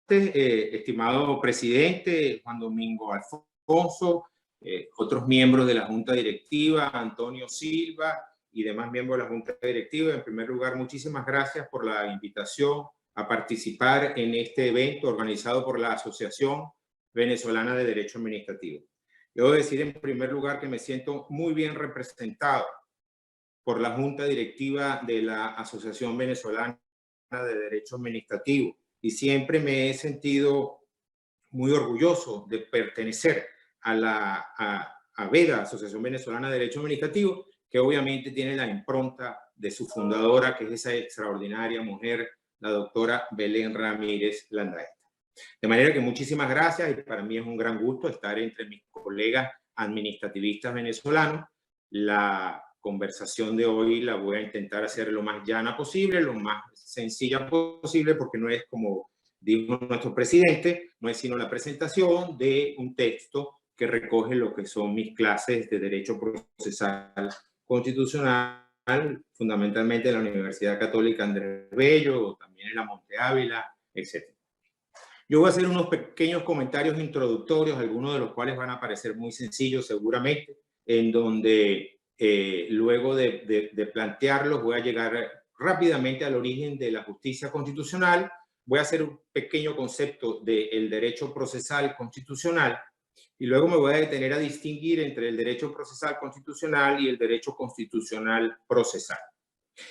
estimado presidente Juan Domingo Alfonso, otros miembros de la Junta Directiva, Antonio Silva y demás miembros de la Junta Directiva. En primer lugar, muchísimas gracias por la invitación a participar en este evento organizado por la Asociación Venezolana de Derecho Administrativo. Debo decir en primer lugar que me siento muy bien representado por la Junta Directiva de la Asociación Venezolana de Derecho Administrativo y siempre me he sentido muy orgulloso de pertenecer a VEDA, Asociación Venezolana de Derecho Administrativo, que obviamente tiene la impronta de su fundadora, que es esa extraordinaria mujer, la doctora Belén Ramírez Landaeta. De manera que muchísimas gracias y para mí es un gran gusto estar entre mis colegas administrativistas venezolanos. La conversación de hoy la voy a intentar hacer lo más llana posible, lo más sencilla posible, porque no es como dijo nuestro presidente, no es sino la presentación de un texto que recoge lo que son mis clases de Derecho Procesal Constitucional, fundamentalmente en la Universidad Católica Andrés Bello, también en la Monte Ávila, etc. Yo voy a hacer unos pequeños comentarios introductorios, algunos de los cuales van a parecer muy sencillos seguramente, en donde luego de plantearlos voy a llegar rápidamente al origen de la justicia constitucional. Voy a hacer un pequeño concepto del derecho procesal constitucional y luego me voy a detener a distinguir entre el derecho procesal constitucional y el derecho constitucional procesal.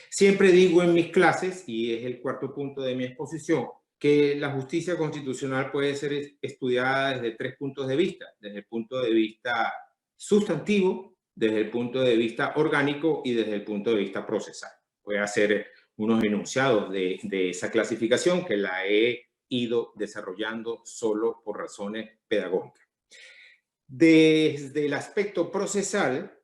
Siempre digo en mis clases, y es el cuarto punto de mi exposición, que la justicia constitucional puede ser estudiada desde tres puntos de vista: desde el punto de vista sustantivo, desde el punto de vista orgánico y desde el punto de vista procesal. Voy a hacer unos enunciados de esa clasificación que la he ido desarrollando solo por razones pedagógicas. Desde el aspecto procesal,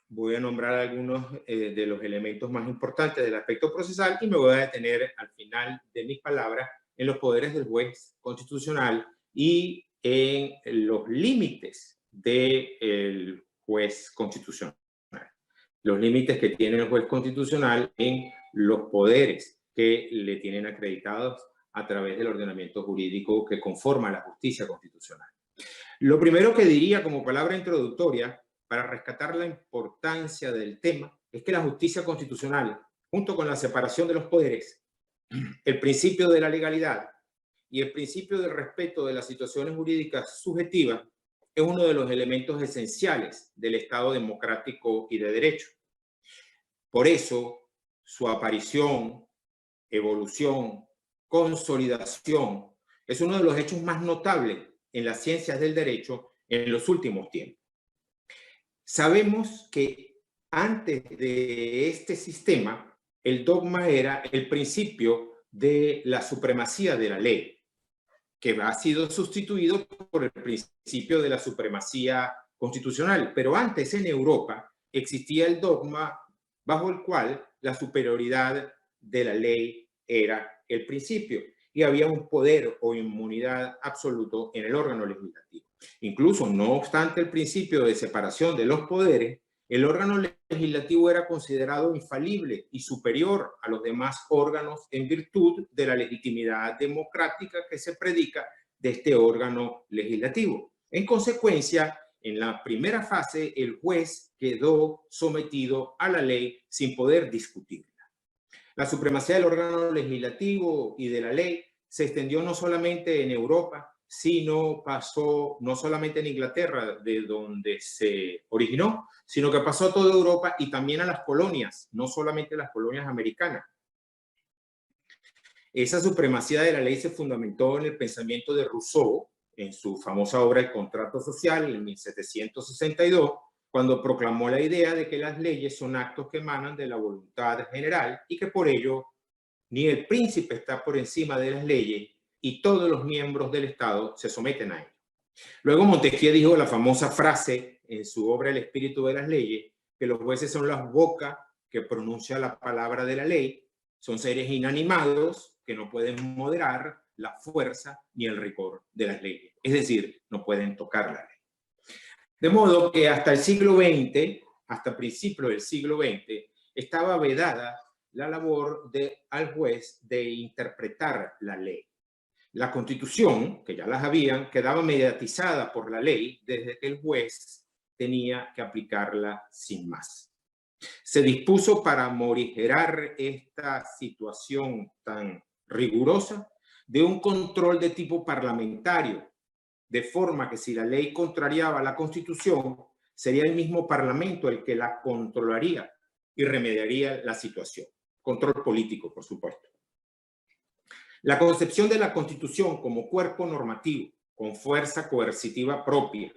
voy a nombrar algunos de los elementos más importantes del aspecto procesal y me voy a detener al final de mis palabras en los poderes del juez constitucional y en los límites del juez constitucional. Los límites que tiene el juez constitucional en los poderes que le tienen acreditados a través del ordenamiento jurídico que conforma la justicia constitucional. Lo primero que diría como palabra introductoria para rescatar la importancia del tema es que la justicia constitucional, junto con la separación de los poderes, el principio de la legalidad y el principio del respeto de las situaciones jurídicas subjetivas, es uno de los elementos esenciales del Estado democrático y de derecho. Por eso, su aparición, evolución, consolidación, es uno de los hechos más notables en las ciencias del derecho en los últimos tiempos. Sabemos que antes de este sistema, el dogma era el principio de la supremacía de la ley, que ha sido sustituido por el principio de la supremacía constitucional. Pero antes en Europa existía el dogma bajo el cual la superioridad de la ley era el principio y había un poder o inmunidad absoluto en el órgano legislativo. Incluso, no obstante el principio de separación de los poderes, el órgano legislativo era considerado infalible y superior a los demás órganos en virtud de la legitimidad democrática que se predica de este órgano legislativo. En consecuencia, en la primera fase, el juez quedó sometido a la ley sin poder discutirla. La supremacía del órgano legislativo y de la ley se extendió no solamente en Europa, sino pasó no solamente en Inglaterra, de donde se originó, sino que pasó a toda Europa y también a las colonias, no solamente las colonias americanas. Esa supremacía de la ley se fundamentó en el pensamiento de Rousseau, en su famosa obra El Contrato Social, en 1762, cuando proclamó la idea de que las leyes son actos que emanan de la voluntad general y que por ello ni el príncipe está por encima de las leyes y todos los miembros del Estado se someten a ello. Luego Montesquieu dijo la famosa frase en su obra El espíritu de las leyes, que los jueces son las bocas que pronuncia la palabra de la ley, son seres inanimados que no pueden moderar la fuerza ni el rigor de las leyes, es decir, no pueden tocar la ley. De modo que hasta el siglo XX, hasta principios del siglo XX, estaba vedada la labor al juez de interpretar la ley. La Constitución, que ya las habían, quedaba mediatizada por la ley desde que el juez tenía que aplicarla sin más. Se dispuso para morigerar esta situación tan rigurosa de un control de tipo parlamentario, de forma que si la ley contrariaba la Constitución, sería el mismo Parlamento el que la controlaría y remediaría la situación. Control político, por supuesto. La concepción de la Constitución como cuerpo normativo, con fuerza coercitiva propia,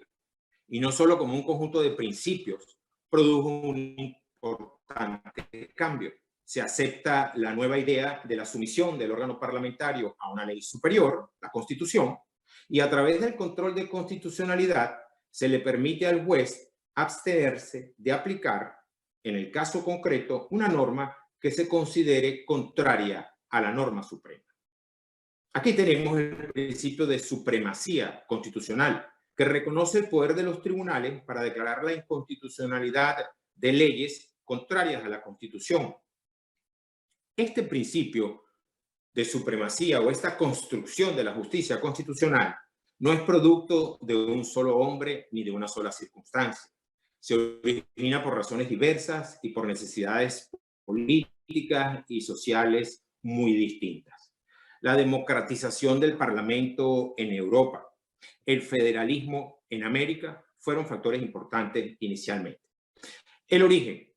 y no solo como un conjunto de principios, produjo un importante cambio. Se acepta la nueva idea de la sumisión del órgano parlamentario a una ley superior, la Constitución, y a través del control de constitucionalidad se le permite al juez abstenerse de aplicar, en el caso concreto, una norma que se considere contraria a la norma suprema. Aquí tenemos el principio de supremacía constitucional, que reconoce el poder de los tribunales para declarar la inconstitucionalidad de leyes contrarias a la Constitución. Este principio de supremacía o esta construcción de la justicia constitucional no es producto de un solo hombre ni de una sola circunstancia. Se origina por razones diversas y por necesidades políticas y sociales muy distintas. La democratización del Parlamento en Europa, el federalismo en América fueron factores importantes inicialmente. El origen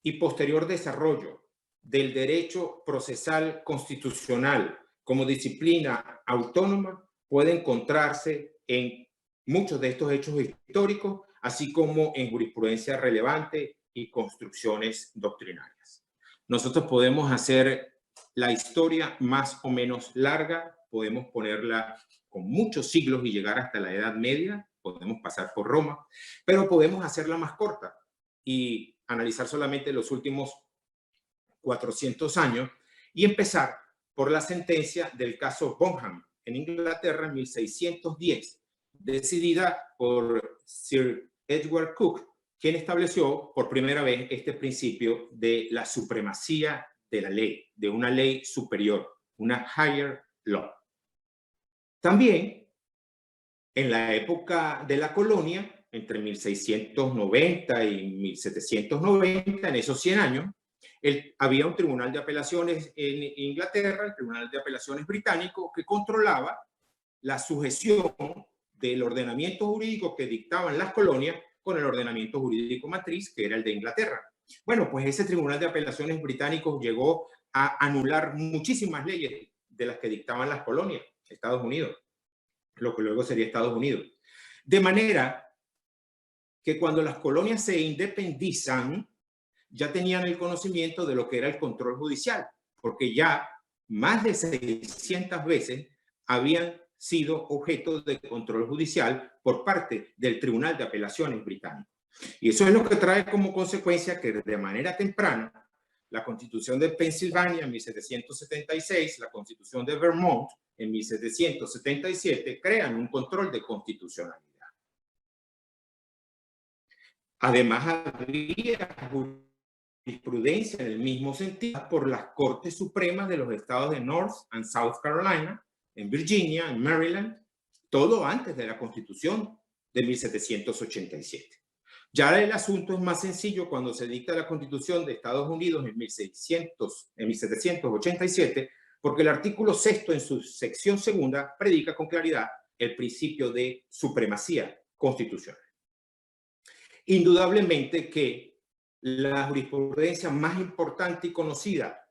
y posterior desarrollo del derecho procesal constitucional como disciplina autónoma puede encontrarse en muchos de estos hechos históricos, así como en jurisprudencia relevante y construcciones doctrinarias. Nosotros podemos hacer la historia más o menos larga, podemos ponerla con muchos siglos y llegar hasta la Edad Media, podemos pasar por Roma, pero podemos hacerla más corta y analizar solamente los últimos 400 años y empezar por la sentencia del caso Bonham en Inglaterra en 1610, decidida por Sir Edward Coke, quien estableció por primera vez este principio de la supremacía de la ley, de una ley superior, una higher law. También, en la época de la colonia, entre 1690 y 1790, en esos 100 años, había un tribunal de apelaciones en Inglaterra, el Tribunal de Apelaciones británico, que controlaba la sujeción del ordenamiento jurídico que dictaban las colonias con el ordenamiento jurídico matriz, que era el de Inglaterra. Bueno, pues ese Tribunal de Apelaciones británico llegó a anular muchísimas leyes de las que dictaban las colonias, Estados Unidos, lo que luego sería Estados Unidos. De manera que cuando las colonias se independizan, ya tenían el conocimiento de lo que era el control judicial, porque ya más de 600 veces habían sido objeto de control judicial por parte del Tribunal de Apelaciones británico. Y eso es lo que trae como consecuencia que de manera temprana la Constitución de Pensilvania en 1776, la Constitución de Vermont en 1777 crean un control de constitucionalidad. Además, había jurisprudencia en el mismo sentido por las Cortes Supremas de los estados de North and South Carolina, en Virginia, en Maryland, todo antes de la Constitución de 1787. Ya el asunto es más sencillo cuando se dicta la Constitución de Estados Unidos en 1787, porque el artículo 6 en su sección segunda predica con claridad el principio de supremacía constitucional. Indudablemente que la jurisprudencia más importante y conocida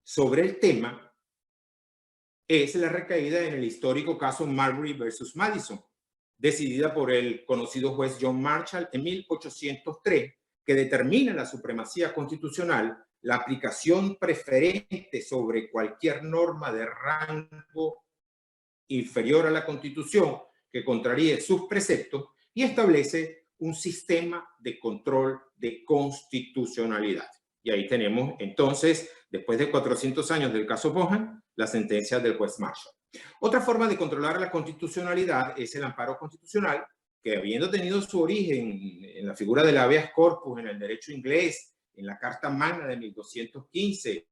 sobre el tema es la recaída en el histórico caso Marbury versus Madison, decidida por el conocido juez John Marshall en 1803, que determina la supremacía constitucional, la aplicación preferente sobre cualquier norma de rango inferior a la Constitución que contraríe sus preceptos y establece un sistema de control de constitucionalidad. Y ahí tenemos entonces, después de 400 años del caso Bonham, la sentencia del juez Marshall. Otra forma de controlar la constitucionalidad es el amparo constitucional, que habiendo tenido su origen en la figura del habeas corpus, en el derecho inglés, en la Carta Magna de 1215,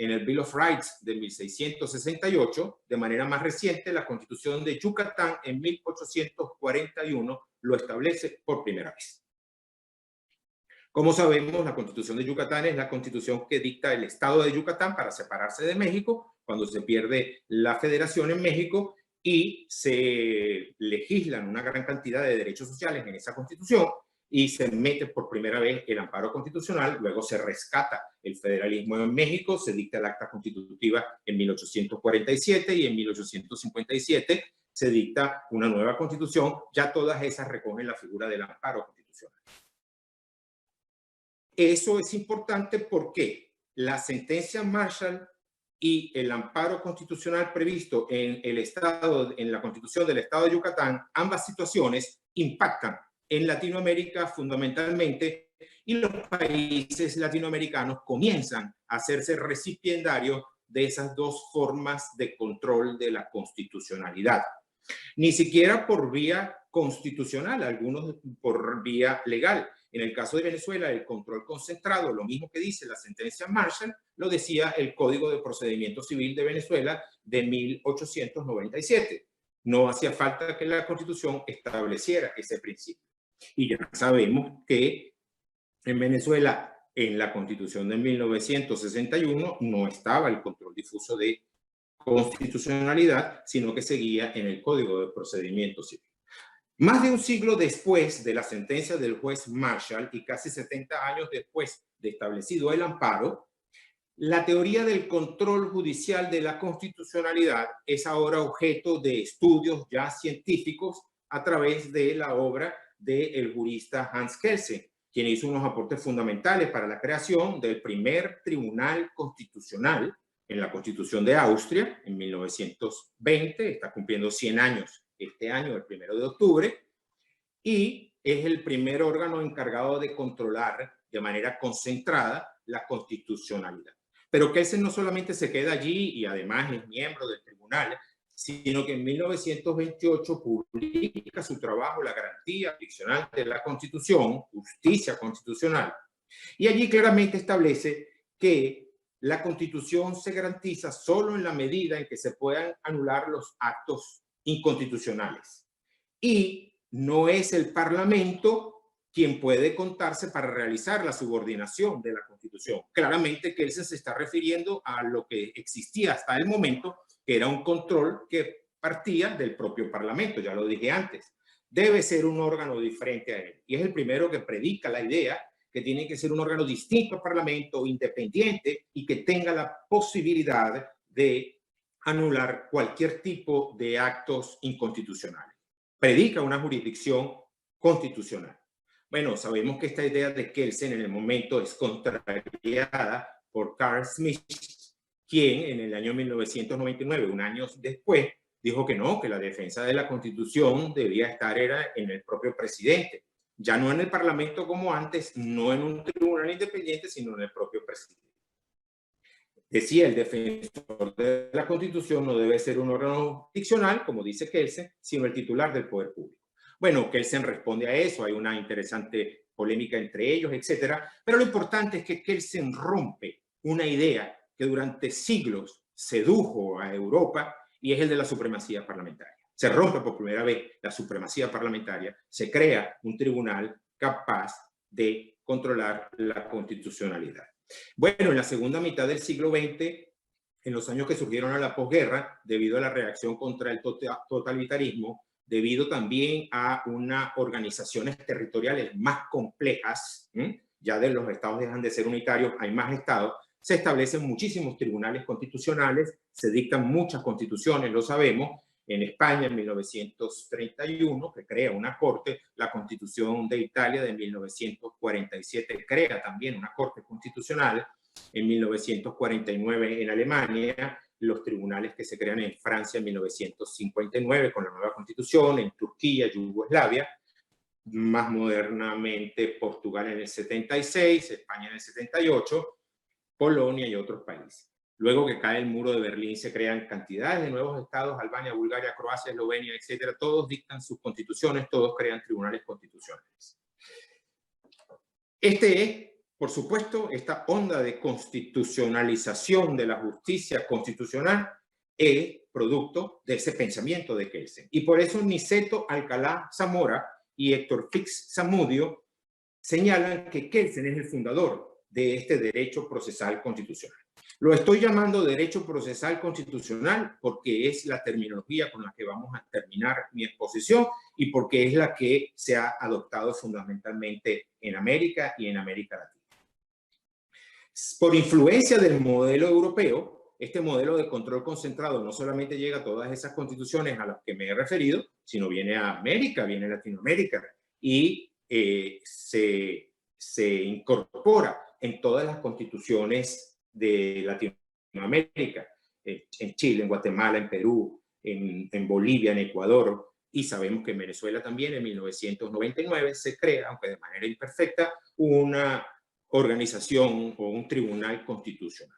en el Bill of Rights de 1668, de manera más reciente, la Constitución de Yucatán en 1841 lo establece por primera vez. Como sabemos, la Constitución de Yucatán es la constitución que dicta el Estado de Yucatán para separarse de México cuando se pierde la federación en México, y se legislan una gran cantidad de derechos sociales en esa constitución y se mete por primera vez el amparo constitucional. Luego se rescata el federalismo en México, se dicta el acta constitutiva en 1847 y en 1857 se dicta una nueva constitución. Ya todas esas recogen la figura del amparo constitucional. Eso es importante porque la sentencia Marshall y el amparo constitucional previsto en la Constitución del Estado de Yucatán, ambas situaciones impactan en Latinoamérica fundamentalmente, y los países latinoamericanos comienzan a hacerse recipiendarios de esas dos formas de control de la constitucionalidad. Ni siquiera por vía constitucional, algunos por vía legal. En el caso de Venezuela, el control concentrado, lo mismo que dice la sentencia Marshall, lo decía el Código de Procedimiento Civil de Venezuela de 1897. No hacía falta que la Constitución estableciera ese principio. Y ya sabemos que en Venezuela, en la Constitución de 1961, no estaba el control difuso de constitucionalidad, sino que seguía en el Código de Procedimiento Civil. Más de un siglo después de la sentencia del juez Marshall y casi 70 años después de establecido el amparo, la teoría del control judicial de la constitucionalidad es ahora objeto de estudios ya científicos a través de la obra del jurista Hans Kelsen, quien hizo unos aportes fundamentales para la creación del primer tribunal constitucional en la Constitución de Austria en 1920, está cumpliendo 100 años este año, el 1 de octubre, y es el primer órgano encargado de controlar de manera concentrada la constitucionalidad. Pero Kelsen no solamente se queda allí y además es miembro del tribunal, sino que en 1928 publica su trabajo La garantía ficcional de la Constitución, Justicia Constitucional, y allí claramente establece que la Constitución se garantiza solo en la medida en que se puedan anular los actos inconstitucionales. Y no es el Parlamento quien puede contarse para realizar la subordinación de la Constitución. Claramente que él se está refiriendo a lo que existía hasta el momento, que era un control que partía del propio Parlamento, ya lo dije antes. Debe ser un órgano diferente a él. Y es el primero que predica la idea que tiene que ser un órgano distinto al Parlamento, independiente, y que tenga la posibilidad de anular cualquier tipo de actos inconstitucionales. Predica una jurisdicción constitucional. Bueno, sabemos que esta idea de Kelsen en el momento es contrariada por Carl Smith, quien en el año 1999, un año después, dijo que no, que la defensa de la Constitución debía estar en el propio presidente. Ya no en el Parlamento como antes, no en un tribunal independiente, sino en el propio presidente. Decía, el defensor de la Constitución no debe ser un órgano ficcional, como dice Kelsen, sino el titular del poder público. Bueno, Kelsen responde a eso, hay una interesante polémica entre ellos, etcétera, pero lo importante es que Kelsen rompe una idea que durante siglos sedujo a Europa, y es el de la supremacía parlamentaria. Se rompe por primera vez la supremacía parlamentaria, se crea un tribunal capaz de controlar la constitucionalidad. Bueno, en la segunda mitad del siglo XX, en los años que surgieron a la posguerra, debido a la reacción contra el totalitarismo, debido también a unas organizaciones territoriales más complejas, ya de los estados dejan de ser unitarios, hay más estados, se establecen muchísimos tribunales constitucionales, se dictan muchas constituciones, lo sabemos. En España, en 1931, que crea una corte, la Constitución de Italia de 1947 crea también una corte constitucional, en 1949 en Alemania, los tribunales que se crean en Francia en 1959 con la nueva Constitución, en Turquía, Yugoslavia, más modernamente Portugal en el 76, España en el 78, Polonia y otros países. Luego que cae el muro de Berlín, se crean cantidades de nuevos estados, Albania, Bulgaria, Croacia, Eslovenia, etcétera. Todos dictan sus constituciones, todos crean tribunales constitucionales. Este es por supuesto, esta onda de constitucionalización de la justicia constitucional es producto de ese pensamiento de Kelsen. Y por eso Niceto Alcalá Zamora y Héctor Fix Zamudio señalan que Kelsen es el fundador de este derecho procesal constitucional. Lo estoy llamando derecho procesal constitucional porque es la terminología con la que vamos a terminar mi exposición y porque es la que se ha adoptado fundamentalmente en América y en América Latina. Por influencia del modelo europeo, este modelo de control concentrado no solamente llega a todas esas constituciones a las que me he referido, sino viene a América, viene a Latinoamérica y se incorpora en todas las constituciones de Latinoamérica, en Chile, en Guatemala, en Perú, en Bolivia, en Ecuador, y sabemos que en Venezuela también en 1999 se crea, aunque de manera imperfecta, una organización o un tribunal constitucional.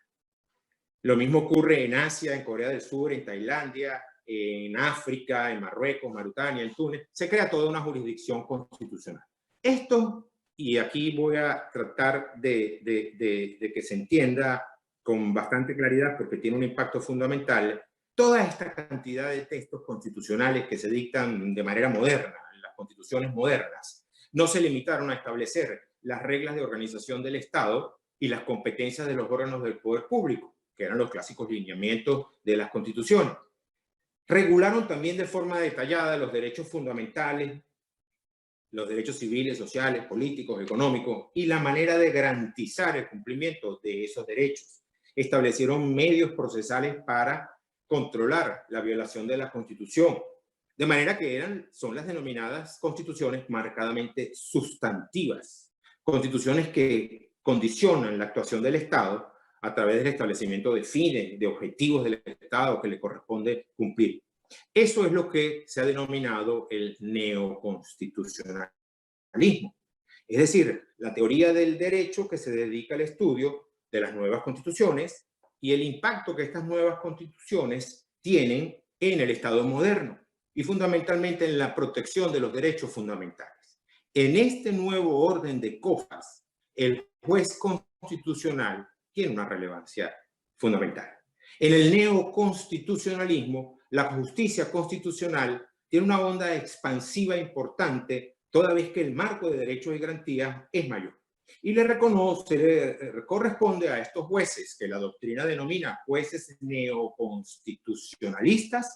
Lo mismo ocurre en Asia, en Corea del Sur, en Tailandia, en África, en Marruecos, Mauritania, en Túnez. Se crea toda una jurisdicción constitucional. Esto, y aquí voy a tratar de que se entienda con bastante claridad porque tiene un impacto fundamental, toda esta cantidad de textos constitucionales que se dictan de manera moderna, en las constituciones modernas, no se limitaron a establecer las reglas de organización del Estado y las competencias de los órganos del poder público, que eran los clásicos lineamientos de las constituciones. Regularon también de forma detallada los derechos fundamentales, los derechos civiles, sociales, políticos, económicos y la manera de garantizar el cumplimiento de esos derechos. Establecieron medios procesales para controlar la violación de la Constitución, de manera que son las denominadas constituciones marcadamente sustantivas, constituciones que condicionan la actuación del Estado a través del establecimiento de fines, de objetivos del Estado que le corresponde cumplir. Eso es lo que se ha denominado el neoconstitucionalismo. Es decir, la teoría del derecho que se dedica al estudio de las nuevas constituciones y el impacto que estas nuevas constituciones tienen en el Estado moderno y fundamentalmente en la protección de los derechos fundamentales. En este nuevo orden de cosas, el juez constitucional tiene una relevancia fundamental. En el neoconstitucionalismo, la justicia constitucional tiene una onda expansiva importante, toda vez que el marco de derechos y garantías es mayor. Y le corresponde a estos jueces, que la doctrina denomina jueces neoconstitucionalistas,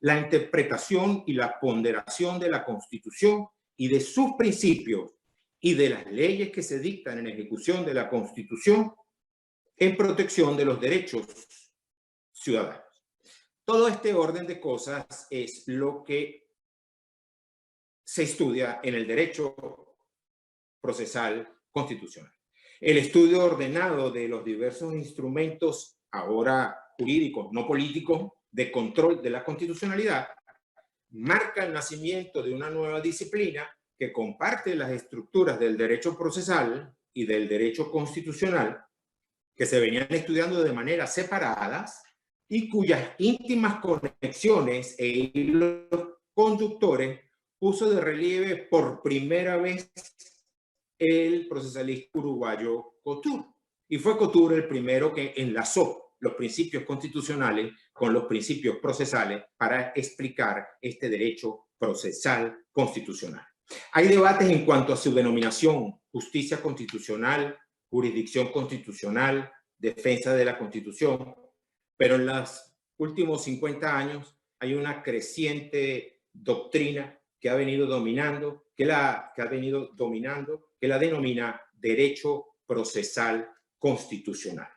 la interpretación y la ponderación de la Constitución y de sus principios y de las leyes que se dictan en ejecución de la Constitución en protección de los derechos ciudadanos. Todo este orden de cosas es lo que se estudia en el derecho procesal constitucional. El estudio ordenado de los diversos instrumentos, ahora jurídicos, no políticos, de control de la constitucionalidad, marca el nacimiento de una nueva disciplina que comparte las estructuras del derecho procesal y del derecho constitucional, que se venían estudiando de manera separadas y cuyas íntimas conexiones e hilos conductores puso de relieve por primera vez el procesalista uruguayo Couture. Y fue Couture el primero que enlazó los principios constitucionales con los principios procesales para explicar este derecho procesal constitucional. Hay debates en cuanto a su denominación: justicia constitucional, jurisdicción constitucional, defensa de la Constitución, pero en los últimos 50 años hay una creciente doctrina que ha venido dominando, que la denomina derecho procesal constitucional.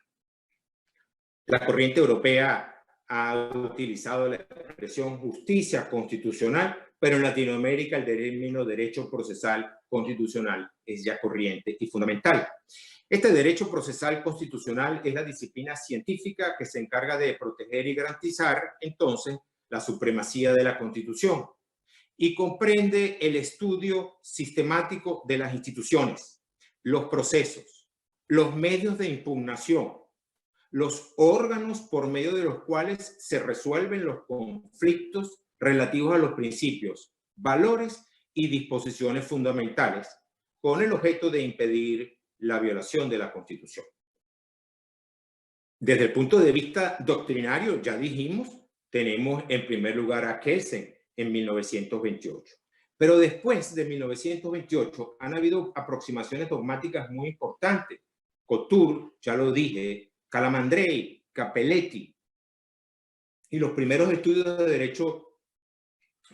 La corriente europea ha utilizado la expresión justicia constitucional, pero en Latinoamérica el término derecho procesal constitucional es ya corriente y fundamental. Este derecho procesal constitucional es la disciplina científica que se encarga de proteger y garantizar entonces la supremacía de la Constitución y comprende el estudio sistemático de las instituciones, los procesos, los medios de impugnación, los órganos por medio de los cuales se resuelven los conflictos relativos a los principios, valores y disposiciones fundamentales, con el objeto de impedir la violación de la Constitución. Desde el punto de vista doctrinario, ya dijimos, tenemos en primer lugar a Kelsen en 1928. Pero después de 1928 han habido aproximaciones dogmáticas muy importantes. Couture, ya lo dije, Calamandrei, Cappelletti. Y los primeros estudios de derecho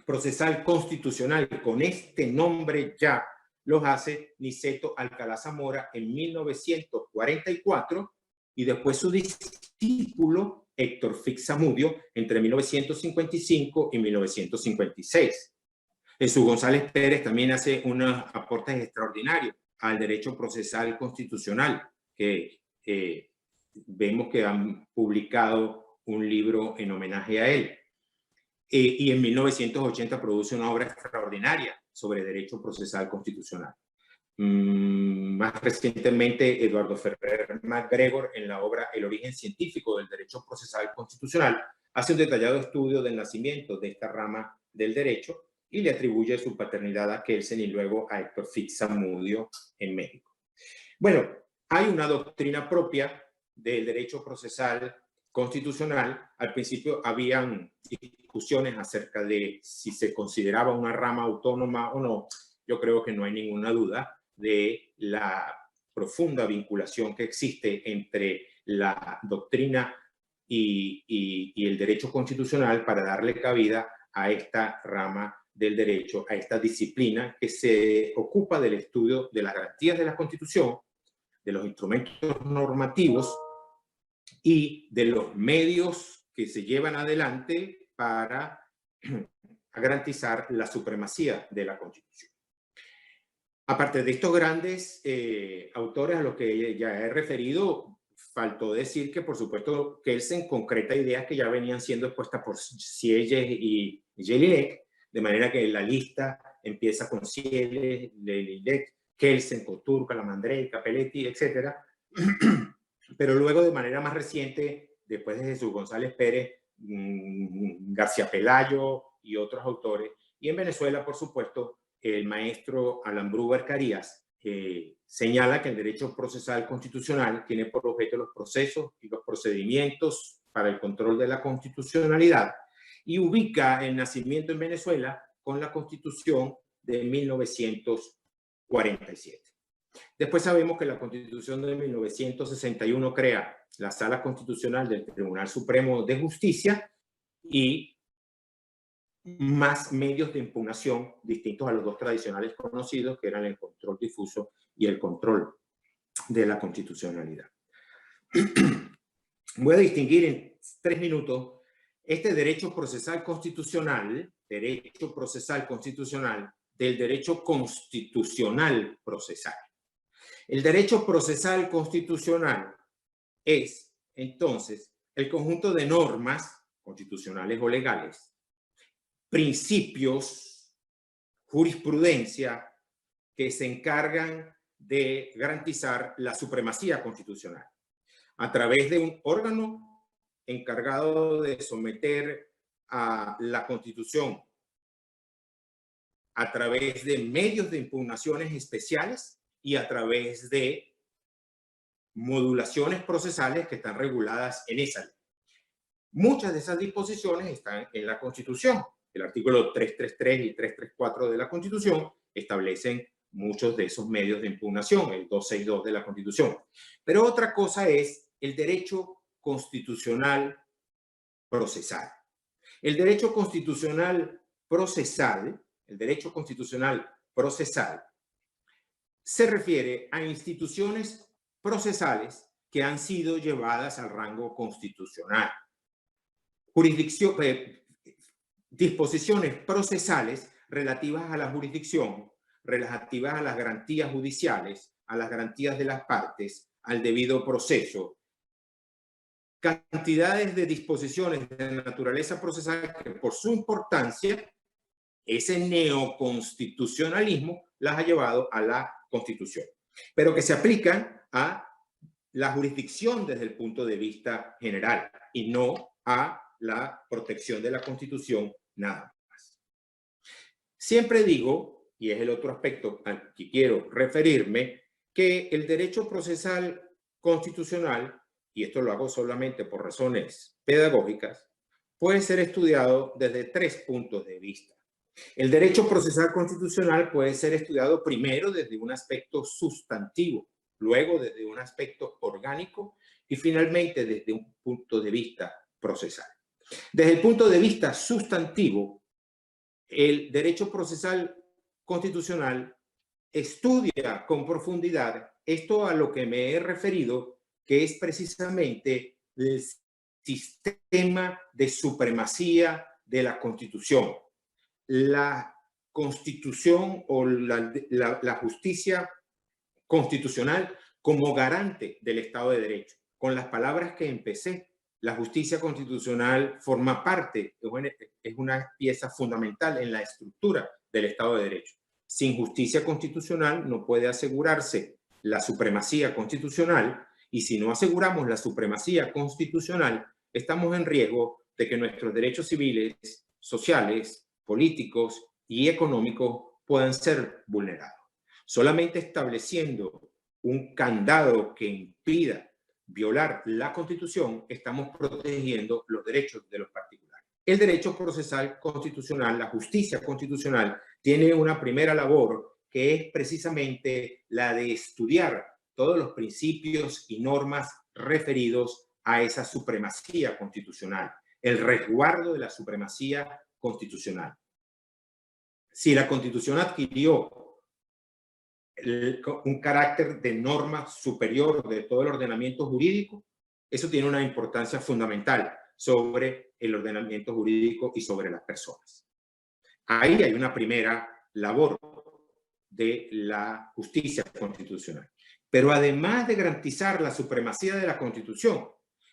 procesal constitucional con este nombre ya los hace Niceto Alcalá Zamora en 1944 y después su discípulo Héctor Fix Zamudio entre 1955 y 1956. Jesús González Pérez también hace unos aportes extraordinarios al derecho procesal constitucional, que vemos que han publicado un libro en homenaje a él. Y en 1980 produce una obra extraordinaria sobre derecho procesal constitucional. Más recientemente, Eduardo Ferrer MacGregor, en la obra El origen científico del derecho procesal constitucional, hace un detallado estudio del nacimiento de esta rama del derecho y le atribuye su paternidad a Kelsen y luego a Héctor Fix Zamudio en México. Bueno, hay una doctrina propia del derecho procesal constitucional. Al principio habían discusiones acerca de si se consideraba una rama autónoma o no. Yo creo que no hay ninguna duda de la profunda vinculación que existe entre la doctrina y el derecho constitucional para darle cabida a esta rama del derecho, a esta disciplina que se ocupa del estudio de las garantías de la Constitución, de los instrumentos normativos y de los medios que se llevan adelante para garantizar la supremacía de la Constitución. Aparte de estos grandes autores a los que ya he referido, faltó decir que, por supuesto, Kelsen concreta ideas que ya venían siendo expuestas por Sieyes y Jelinek, de manera que la lista empieza con Sieyes, Jelinek, Kelsen, Couture, Calamandrei, Cappelletti, etc. Pero luego, de manera más reciente, después de Jesús González Pérez, García Pelayo y otros autores, y en Venezuela, por supuesto, el maestro Alan Bruber Carías señala que el derecho procesal constitucional tiene por objeto los procesos y los procedimientos para el control de la constitucionalidad y ubica el nacimiento en Venezuela con la Constitución de 1947. Después sabemos que la Constitución de 1961 crea la Sala Constitucional del Tribunal Supremo de Justicia y más medios de impugnación distintos a los dos tradicionales conocidos, que eran el control difuso y el control de la constitucionalidad. Voy a distinguir en 3 minutos este derecho procesal constitucional del derecho constitucional procesal. El derecho procesal constitucional es, entonces, el conjunto de normas constitucionales o legales, principios, jurisprudencia que se encargan de garantizar la supremacía constitucional a través de un órgano encargado de someter a la Constitución a través de medios de impugnaciones especiales y a través de modulaciones procesales que están reguladas en esa ley. Muchas de esas disposiciones están en la Constitución. El artículo 333 y 334 de la Constitución establecen muchos de esos medios de impugnación, el 262 de la Constitución. Pero otra cosa es el derecho constitucional procesal. El derecho constitucional procesal, se refiere a instituciones procesales que han sido llevadas al rango constitucional. Disposiciones procesales relativas a la jurisdicción, relativas a las garantías judiciales, a las garantías de las partes, al debido proceso. Cantidades de disposiciones de naturaleza procesal que, por su importancia, ese neoconstitucionalismo las ha llevado a la Constitución, pero que se aplican a la jurisdicción desde el punto de vista general y no a la protección de la Constitución nada más. Siempre digo, y es el otro aspecto al que quiero referirme, que el derecho procesal constitucional, y esto lo hago solamente por razones pedagógicas, puede ser estudiado desde 3 puntos de vista. El derecho procesal constitucional puede ser estudiado primero desde un aspecto sustantivo, luego desde un aspecto orgánico y finalmente desde un punto de vista procesal. Desde el punto de vista sustantivo, el derecho procesal constitucional estudia con profundidad esto a lo que me he referido, que es precisamente el sistema de supremacía de la Constitución. La Constitución o la justicia constitucional como garante del Estado de Derecho. Con las palabras que empecé, la justicia constitucional forma parte, es una pieza fundamental en la estructura del Estado de Derecho. Sin justicia constitucional no puede asegurarse la supremacía constitucional, y si no aseguramos la supremacía constitucional, estamos en riesgo de que nuestros derechos civiles, sociales, políticos y económicos puedan ser vulnerados. Solamente estableciendo un candado que impida violar la Constitución, estamos protegiendo los derechos de los particulares. El derecho procesal constitucional, la justicia constitucional, tiene una primera labor que es precisamente la de estudiar todos los principios y normas referidos a esa supremacía constitucional, el resguardo de la supremacía constitucional. Si la Constitución adquirió un carácter de norma superior de todo el ordenamiento jurídico, eso tiene una importancia fundamental sobre el ordenamiento jurídico y sobre las personas. Ahí hay una primera labor de la justicia constitucional. Pero además de garantizar la supremacía de la Constitución,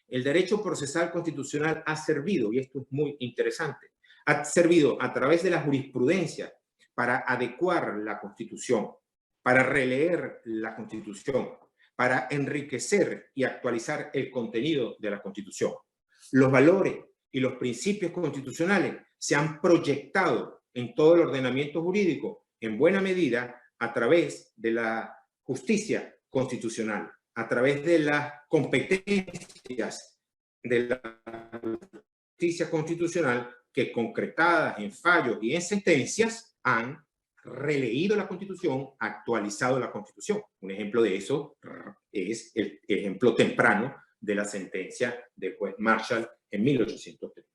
el derecho procesal constitucional ha servido, y esto es muy interesante, ha servido a través de la jurisprudencia para adecuar la Constitución, para releer la Constitución, para enriquecer y actualizar el contenido de la Constitución. Los valores y los principios constitucionales se han proyectado en todo el ordenamiento jurídico en buena medida a través de la justicia constitucional, a través de las competencias de la justicia constitucional que, concretadas en fallos y en sentencias, han releído la Constitución, actualizado la Constitución. Un ejemplo de eso es el ejemplo temprano de la sentencia del juez Marshall en 1803.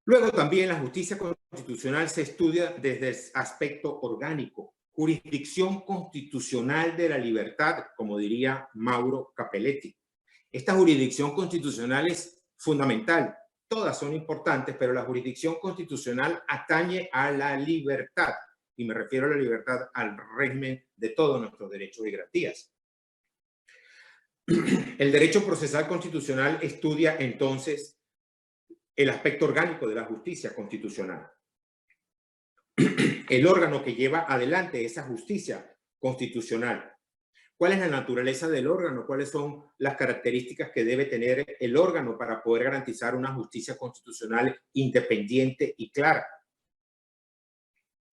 Luego también la justicia constitucional se estudia desde el aspecto orgánico, jurisdicción constitucional de la libertad, como diría Mauro Capelletti. Esta jurisdicción constitucional es fundamental. Todas son importantes, pero la jurisdicción constitucional atañe a la libertad, y me refiero a la libertad al régimen de todos nuestros derechos y garantías. El derecho procesal constitucional estudia entonces el aspecto orgánico de la justicia constitucional. El órgano que lleva adelante esa justicia constitucional. ¿Cuál es la naturaleza del órgano? ¿Cuáles son las características que debe tener el órgano para poder garantizar una justicia constitucional independiente y clara?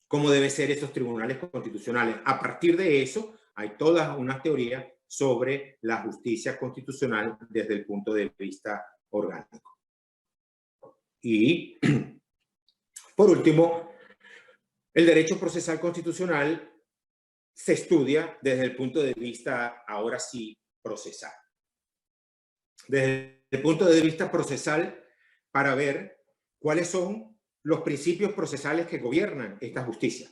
¿Cómo deben ser esos tribunales constitucionales? A partir de eso, hay toda una teoría sobre la justicia constitucional desde el punto de vista orgánico. Y, por último, el derecho procesal constitucional se estudia desde el punto de vista, ahora sí, procesal. Desde el punto de vista procesal, para ver cuáles son los principios procesales que gobiernan esta justicia.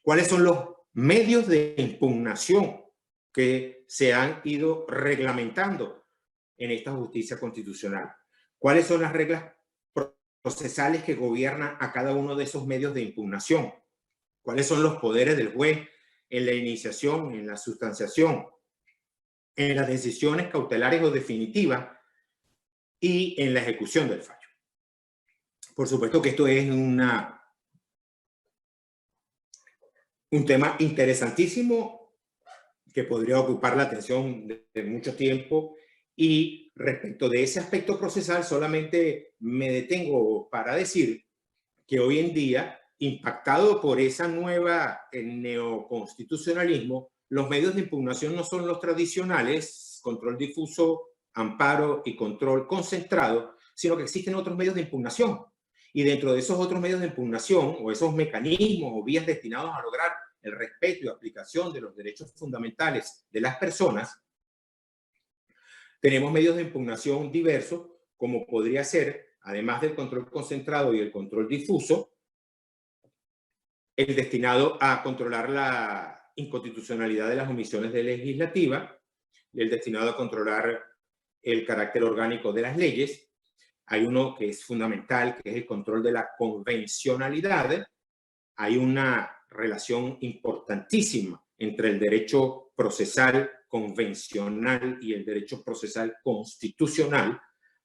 Cuáles son los medios de impugnación que se han ido reglamentando en esta justicia constitucional. Cuáles son las reglas procesales que gobiernan a cada uno de esos medios de impugnación. Cuáles son los poderes del juez en la iniciación, en la sustanciación, en las decisiones cautelares o definitivas y en la ejecución del fallo. Por supuesto que esto es un tema interesantísimo que podría ocupar la atención de mucho tiempo, y respecto de ese aspecto procesal solamente me detengo para decir que hoy en día, impactado por esa nueva neoconstitucionalismo, los medios de impugnación no son los tradicionales, control difuso, amparo y control concentrado, sino que existen otros medios de impugnación. Y dentro de esos otros medios de impugnación, o esos mecanismos o vías destinados a lograr el respeto y aplicación de los derechos fundamentales de las personas, tenemos medios de impugnación diversos, como podría ser, además del control concentrado y el control difuso, el destinado a controlar la inconstitucionalidad de las omisiones de legislativa, el destinado a controlar el carácter orgánico de las leyes. Hay uno que es fundamental, que es el control de la convencionalidad. Hay una relación importantísima entre el derecho procesal convencional y el derecho procesal constitucional,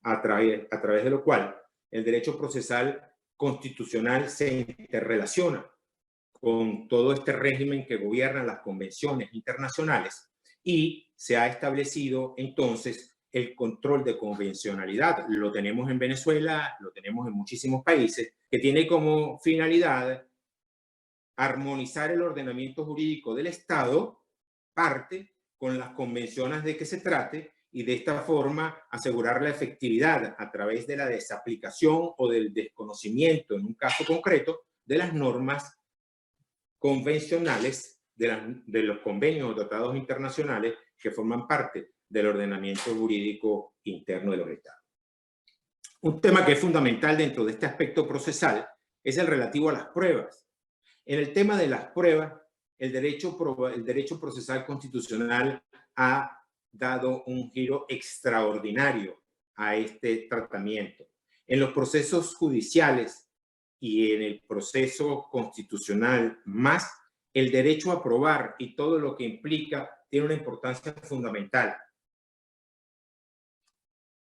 a través de lo cual el derecho procesal constitucional se interrelaciona con todo este régimen que gobiernan las convenciones internacionales y se ha establecido entonces el control de convencionalidad. Lo tenemos en Venezuela, lo tenemos en muchísimos países, que tiene como finalidad armonizar el ordenamiento jurídico del Estado, parte con las convenciones de que se trate, y de esta forma asegurar la efectividad a través de la desaplicación o del desconocimiento, en un caso concreto, de las normas convencionales de los convenios o tratados internacionales que forman parte del ordenamiento jurídico interno de los Estados. Un tema que es fundamental dentro de este aspecto procesal es el relativo a las pruebas. En el tema de las pruebas, el derecho procesal constitucional ha dado un giro extraordinario a este tratamiento. En los procesos judiciales y en el proceso constitucional más, el derecho a probar y todo lo que implica tiene una importancia fundamental.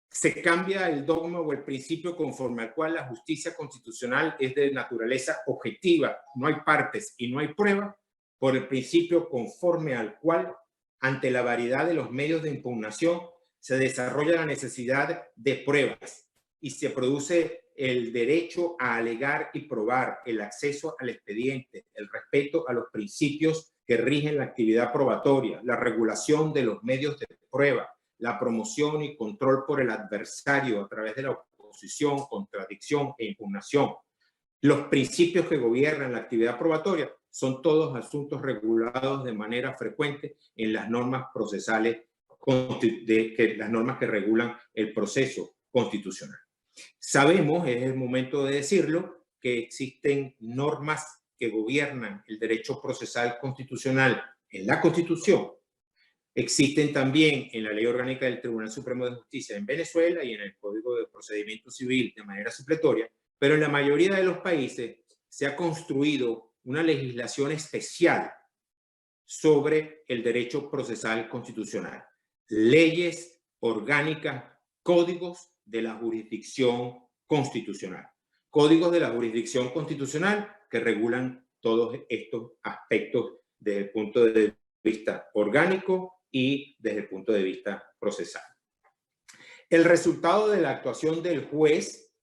Se cambia el dogma o el principio conforme al cual la justicia constitucional es de naturaleza objetiva, no hay partes y no hay prueba, por el principio conforme al cual, ante la variedad de los medios de impugnación, se desarrolla la necesidad de pruebas y se produce el derecho a alegar y probar, el acceso al expediente, el respeto a los principios que rigen la actividad probatoria, la regulación de los medios de prueba, la promoción y control por el adversario a través de la oposición, contradicción e impugnación. Los principios que gobiernan la actividad probatoria son todos asuntos regulados de manera frecuente en las normas procesales, las normas que regulan el proceso constitucional. Sabemos, es el momento de decirlo, que existen normas que gobiernan el derecho procesal constitucional en la Constitución. Existen también en la Ley Orgánica del Tribunal Supremo de Justicia en Venezuela y en el Código de Procedimiento Civil de manera supletoria, pero en la mayoría de los países se ha construido una legislación especial sobre el derecho procesal constitucional. Leyes orgánicas, códigos de la jurisdicción constitucional. Códigos de la jurisdicción constitucional que regulan todos estos aspectos desde el punto de vista orgánico y desde el punto de vista procesal. El resultado de la actuación del juez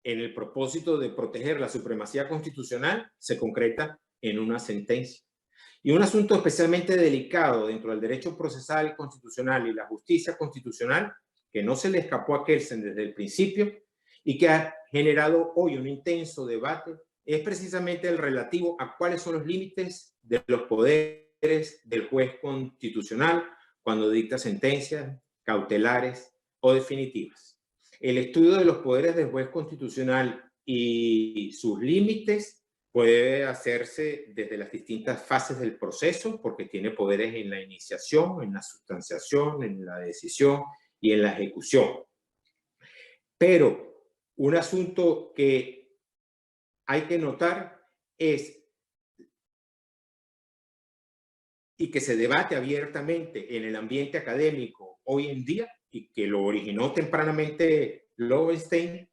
en el propósito de proteger la supremacía constitucional se concreta en una sentencia. Y un asunto especialmente delicado dentro del derecho procesal constitucional y la justicia constitucional, que no se le escapó a Kelsen desde el principio y que ha generado hoy un intenso debate, es precisamente el relativo a cuáles son los límites de los poderes del juez constitucional cuando dicta sentencias cautelares o definitivas. El estudio de los poderes del juez constitucional y sus límites puede hacerse desde las distintas fases del proceso, porque tiene poderes en la iniciación, en la sustanciación, en la decisión y en la ejecución. Pero un asunto que hay que notar es, y que se debate abiertamente en el ambiente académico hoy en día, y que lo originó tempranamente Lowenstein,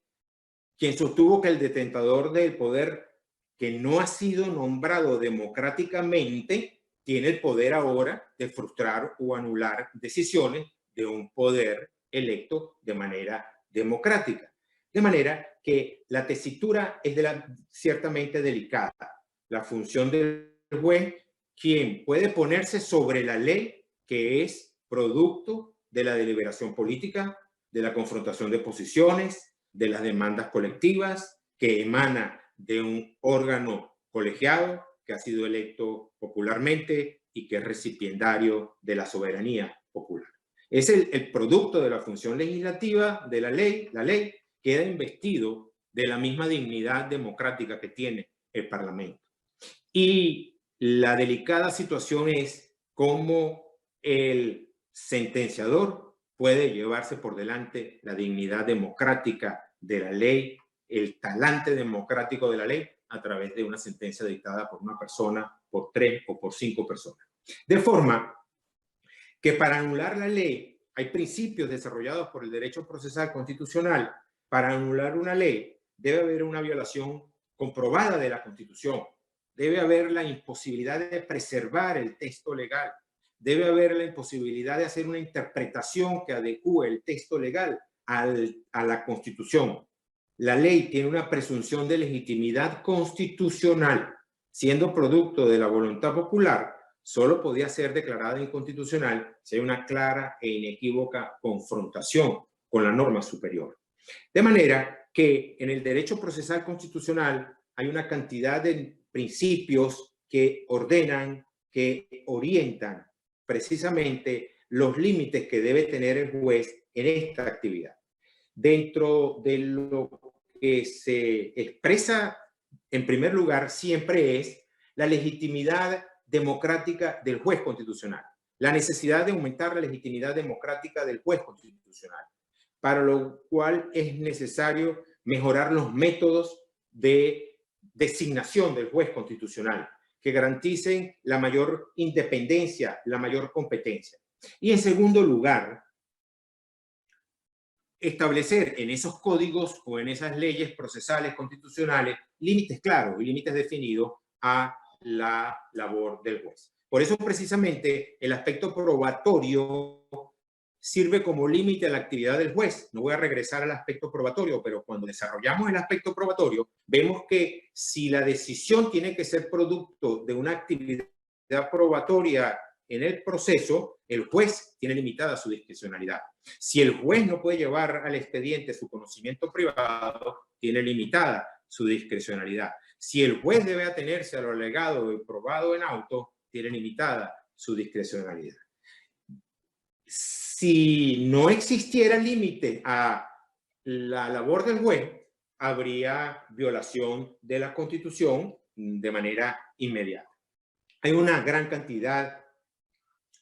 quien sostuvo que el detentador del poder que no ha sido nombrado democráticamente tiene el poder ahora de frustrar o anular decisiones de un poder electo de manera democrática. De manera que la tesitura es ciertamente delicada. La función del juez quien puede ponerse sobre la ley, que es producto de la deliberación política, de la confrontación de posiciones, de las demandas colectivas, que emana de un órgano colegiado que ha sido electo popularmente y que es recipiendario de la soberanía popular. Es el producto de la función legislativa de la ley queda investido de la misma dignidad democrática que tiene el Parlamento. Y la delicada situación es cómo el sentenciador puede llevarse por delante la dignidad democrática de la ley, el talante democrático de la ley, a través de una sentencia dictada por una persona, por 3 o por 5 personas. De forma que para anular la ley hay principios desarrollados por el derecho procesal constitucional. Para anular una ley debe haber una violación comprobada de la Constitución, debe haber la imposibilidad de preservar el texto legal, debe haber la imposibilidad de hacer una interpretación que adecue el texto legal a la Constitución. La ley tiene una presunción de legitimidad constitucional, siendo producto de la voluntad popular, solo podía ser declarada inconstitucional si hay una clara e inequívoca confrontación con la norma superior. De manera que en el derecho procesal constitucional hay una cantidad de principios que ordenan, que orientan precisamente los límites que debe tener el juez en esta actividad. Dentro de lo que se expresa en primer lugar siempre es la legitimidad democrática del juez constitucional, la necesidad de aumentar la legitimidad democrática del juez constitucional, para lo cual es necesario mejorar los métodos de designación del juez constitucional, que garanticen la mayor independencia, la mayor competencia. Y en segundo lugar, establecer en esos códigos o en esas leyes procesales constitucionales límites claros y límites definidos a la labor del juez. Por eso precisamente el aspecto probatorio sirve como límite a la actividad del juez. No voy a regresar al aspecto probatorio, pero cuando desarrollamos el aspecto probatorio, vemos que si la decisión tiene que ser producto de una actividad probatoria en el proceso, el juez tiene limitada su discrecionalidad. Si el juez no puede llevar al expediente su conocimiento privado, tiene limitada su discrecionalidad. Si el juez debe atenerse a lo alegado y probado en auto, tiene limitada su discrecionalidad. Si no existiera límite a la labor del juez, habría violación de la Constitución de manera inmediata. Hay una gran cantidad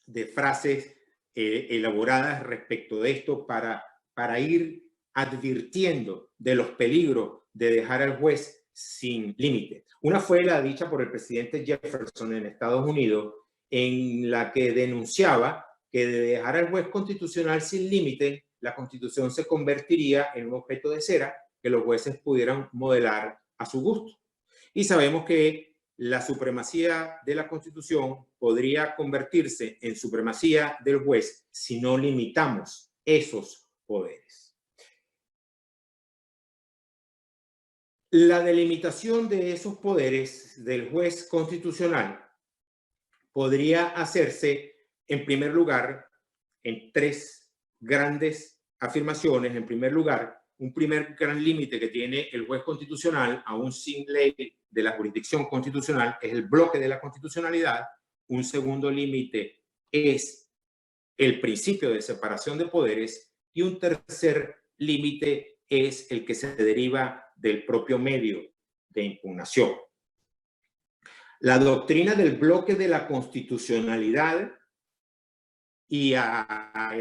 de frases elaboradas respecto de esto para ir advirtiendo de los peligros de dejar al juez sin límite. Una fue la dicha por el presidente Jefferson en Estados Unidos, en la que denunciaba que de dejar al juez constitucional sin límite, la Constitución se convertiría en un objeto de cera que los jueces pudieran modelar a su gusto. Y sabemos que la supremacía de la Constitución podría convertirse en supremacía del juez si no limitamos esos poderes. La delimitación de esos poderes del juez constitucional podría hacerse, en primer lugar, en 3 grandes afirmaciones. En primer lugar, un primer gran límite que tiene el juez constitucional, aún sin ley de la jurisdicción constitucional, es el bloque de la constitucionalidad. Un segundo límite es el principio de separación de poderes. Y un tercer límite es el que se deriva del propio medio de impugnación. La doctrina del bloque de la constitucionalidad, y a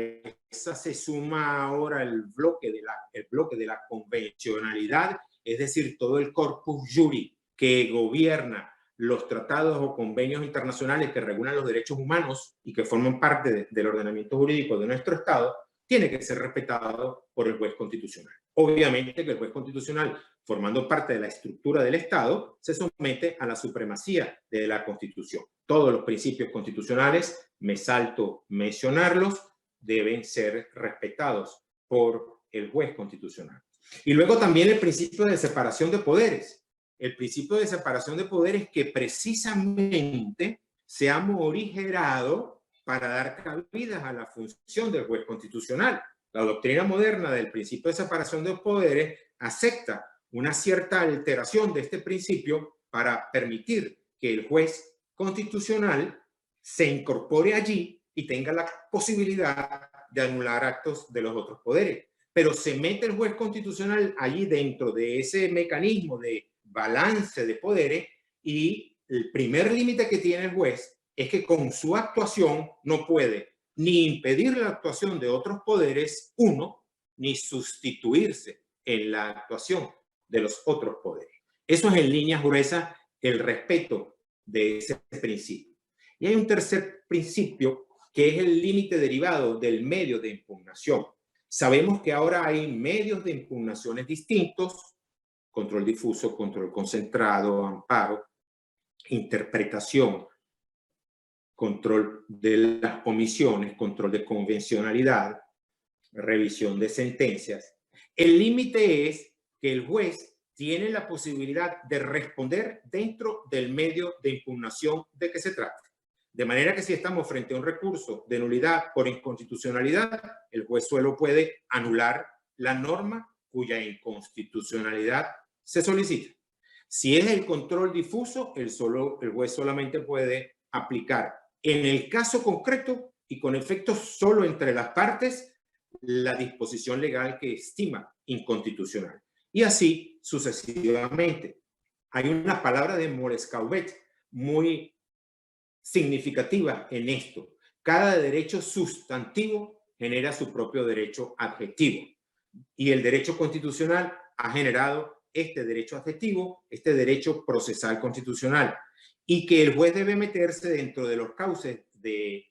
esa se suma ahora el bloque de la convencionalidad, es decir, todo el corpus juris que gobierna los tratados o convenios internacionales que regulan los derechos humanos y que forman parte del ordenamiento jurídico de nuestro Estado, tiene que ser respetado por el juez constitucional. Obviamente que el juez constitucional, formando parte de la estructura del Estado, se somete a la supremacía de la Constitución. Todos los principios constitucionales, me salto mencionarlos, deben ser respetados por el juez constitucional. Y luego también el principio de separación de poderes. El principio de separación de poderes que precisamente se ha morigerado para dar cabida a la función del juez constitucional. La doctrina moderna del principio de separación de los poderes acepta una cierta alteración de este principio para permitir que el juez constitucional se incorpore allí y tenga la posibilidad de anular actos de los otros poderes. Pero se mete el juez constitucional allí dentro de ese mecanismo de balance de poderes, y el primer límite que tiene el juez es que con su actuación no puede ni impedir la actuación de otros poderes, uno, ni sustituirse en la actuación de los otros poderes. Eso es en líneas gruesas el respeto de ese principio. Y hay un tercer principio que es el límite derivado del medio de impugnación. Sabemos que ahora hay medios de impugnaciones distintos: control difuso, control concentrado, amparo, interpretación, control de las omisiones, control de convencionalidad, revisión de sentencias. El límite es que el juez tiene la posibilidad de responder dentro del medio de impugnación de que se trate. De manera que si estamos frente a un recurso de nulidad por inconstitucionalidad, el juez solo puede anular la norma cuya inconstitucionalidad se solicita. Si es el control difuso, el juez solamente puede aplicar, en el caso concreto y con efectos solo entre las partes, la disposición legal que estima inconstitucional. Y así sucesivamente. Hay una palabra de Maurice Couvet muy significativa en esto: cada derecho sustantivo genera su propio derecho adjetivo, y el derecho constitucional ha generado este derecho adjetivo, este derecho procesal constitucional, y que el juez debe meterse dentro de los cauces de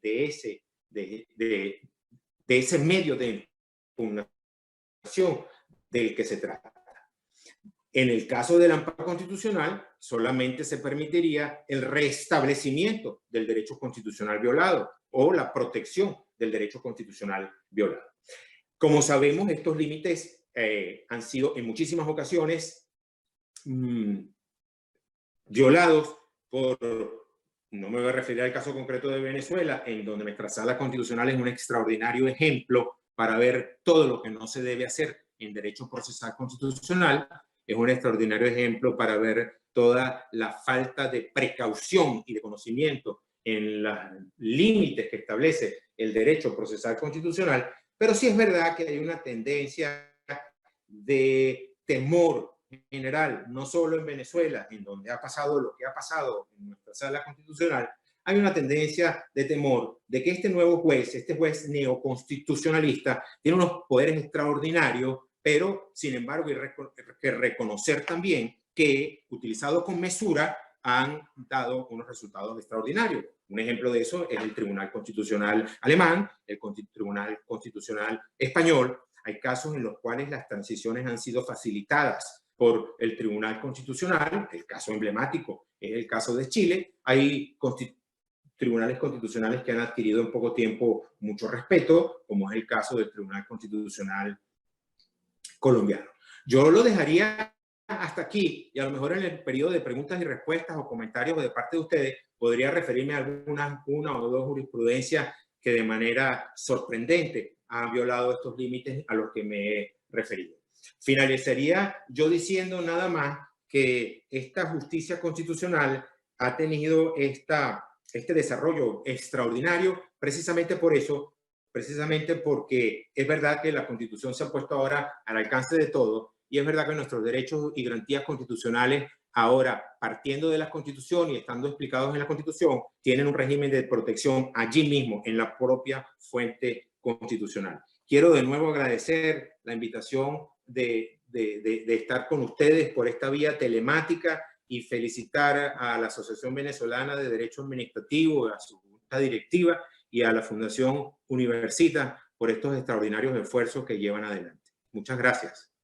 ese medio de impugnación del que se trata. En el caso del amparo constitucional, solamente se permitiría el restablecimiento del derecho constitucional violado o la protección del derecho constitucional violado. Como sabemos, estos límites han sido en muchísimas ocasiones violados por, no me voy a referir al caso concreto de Venezuela, en donde nuestra sala constitucional es un extraordinario ejemplo para ver todo lo que no se debe hacer en derecho procesal constitucional. Es un extraordinario ejemplo para ver toda la falta de precaución y de conocimiento en los límites que establece el derecho procesal constitucional. Pero sí es verdad que hay una tendencia de temor general, no solo en Venezuela, en donde ha pasado lo que ha pasado en nuestra sala constitucional. Hay una tendencia de temor de que este nuevo juez, este juez neoconstitucionalista, tiene unos poderes extraordinarios, pero sin embargo hay que reconocer también que, utilizado con mesura, han dado unos resultados extraordinarios. Un ejemplo de eso es el Tribunal Constitucional alemán, el Tribunal Constitucional español. Hay casos en los cuales las transiciones han sido facilitadas por el Tribunal Constitucional. El caso emblemático es el caso de Chile. Hay tribunales constitucionales que han adquirido en poco tiempo mucho respeto, como es el caso del Tribunal Constitucional colombiano. Yo lo dejaría hasta aquí, y a lo mejor en el periodo de preguntas y respuestas o comentarios de parte de ustedes podría referirme a una o dos jurisprudencias que de manera sorprendente han violado estos límites a los que me he referido. Finalizaría yo diciendo nada más que esta justicia constitucional ha tenido este desarrollo extraordinario precisamente por eso, precisamente porque es verdad que la Constitución se ha puesto ahora al alcance de todos, y es verdad que nuestros derechos y garantías constitucionales ahora, partiendo de la Constitución y estando explicados en la Constitución, tienen un régimen de protección allí mismo, en la propia fuente constitucional. Quiero de nuevo agradecer la invitación de estar con ustedes por esta vía telemática y felicitar a la Asociación Venezolana de Derecho Administrativo, a su junta directiva y a la Fundación Universitas por estos extraordinarios esfuerzos que llevan adelante. Muchas gracias.